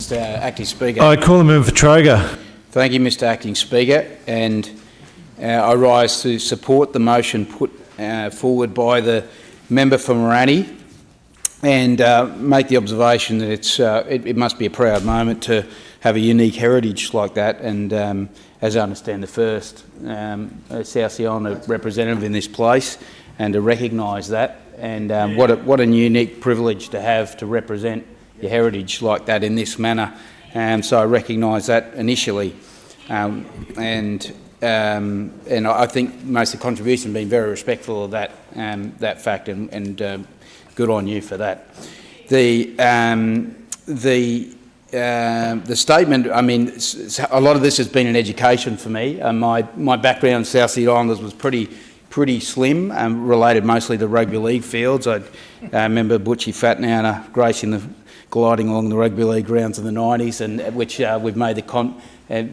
Mr. Acting Speaker. I call the member for Troger. Thank you, Mr. Acting Speaker, and I rise to support the motion put forward by the member for Morani, and make the observation that it must be a proud moment to have a unique heritage like that, and as I understand, the first South Sea Islander representative in this place, and to recognise that, and what a unique privilege to have to represent your heritage like that in this manner. So I recognise that initially, and I think most of the contribution have been very respectful of that that fact, and good on you for that. The statement, I mean, a lot of this has been an education for me. My background in South Sea Islanders was pretty slim, related mostly to rugby league fields. I remember Butchie Fatnauner gracing the gliding along the rugby league grounds in the 90s, and which we've made the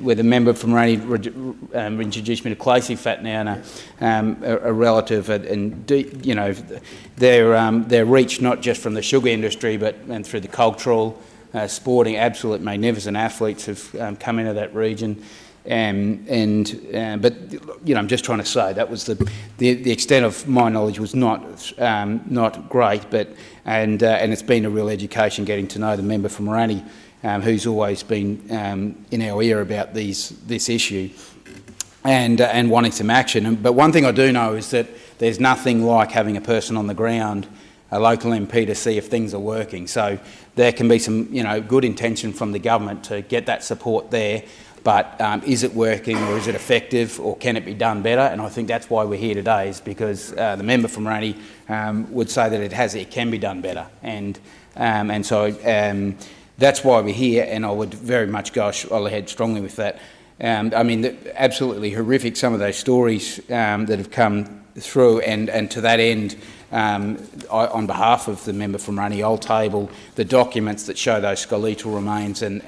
with a member from Rainey introduced me to Clacy Fatnauner, a relative, and you know, their reach not just from the sugar industry and through the cultural, sporting, absolute magnificent athletes have come into that region. But you know, I'm just trying to say that was the extent of my knowledge was not great, but and it's been a real education getting to know the member from Morani, who's always been in our ear about this issue, and wanting some action. But one thing I do know is that there's nothing like having a person on the ground, a local MP, to see if things are working. So there can be some, you know, good intention from the government to get that support there. But is it working, or is it effective, or can it be done better? And I think that's why we're here today, is because the member from Morani would say that it can be done better, and so that's why we're here. And I would very much go ahead strongly with that. I mean, absolutely horrific, some of those stories that have come through, and to that end, on behalf of the member from Morani, I'll table the documents that show those skeletal remains and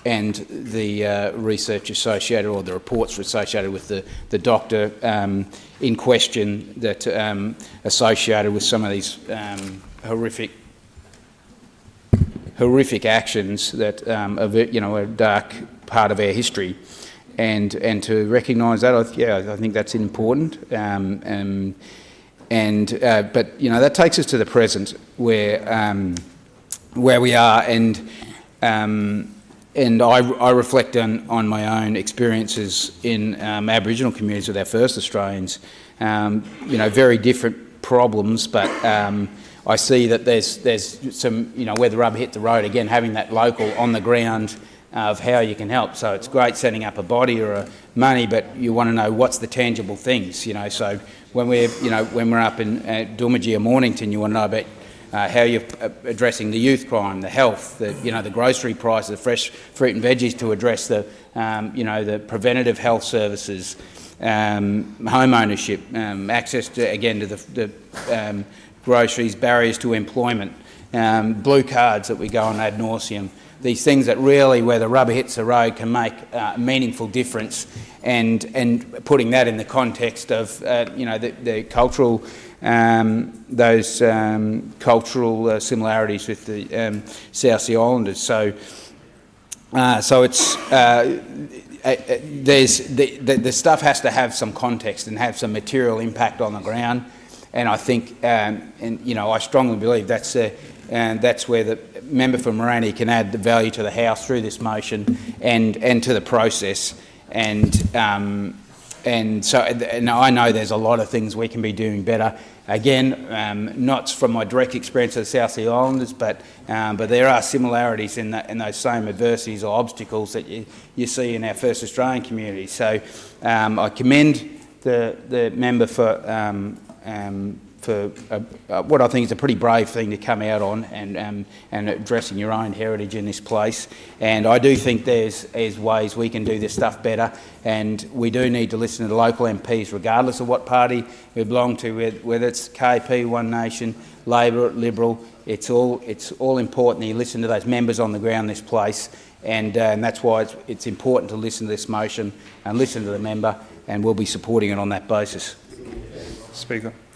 the research associated, or the reports associated with the doctor in question, that associated with some of these horrific actions that are, you know, a dark part of our history, and to recognise that, I think that's important. But you know, that takes us to the present, where we are, and I reflect on my own experiences in Aboriginal communities with our first Australians. You know, very different problems, but I see that there's some, you know, where the rubber hit the road, again, having that local on the ground of how you can help. So it's great setting up a body or a money, but you want to know what's the tangible things, you know. So when we're up in Doomadgee or Mornington, you want to know about how you're addressing the youth crime, the health, the grocery prices, the fresh fruit and veggies, to address the the preventative health services, home ownership, access to the groceries, barriers to employment, blue cards that we go on ad nauseum. These things that really, where the rubber hits the road, can make a meaningful difference, and putting that in the context of the cultural. Those cultural similarities with the South Sea Islanders. So it's the stuff has to have some context and have some material impact on the ground, and I think I strongly believe that's where the member for Morani can add the value to the House through this motion and to the process, and so I know there's a lot of things we can be doing better. Again, not from my direct experience of the South Sea Islanders, but there are similarities in those same adversities or obstacles that you see in our first Australian community. So I commend the member for what I think is a pretty brave thing to come out on, and addressing your own heritage in this place. And I do think there's ways we can do this stuff better, and we do need to listen to the local MPs, regardless of what party we belong to, whether it's KP, One Nation, Labor, Liberal. It's all important that you listen to those members on the ground in this place, and that's why it's important to listen to this motion and listen to the member, and we'll be supporting it on that basis. Speaker.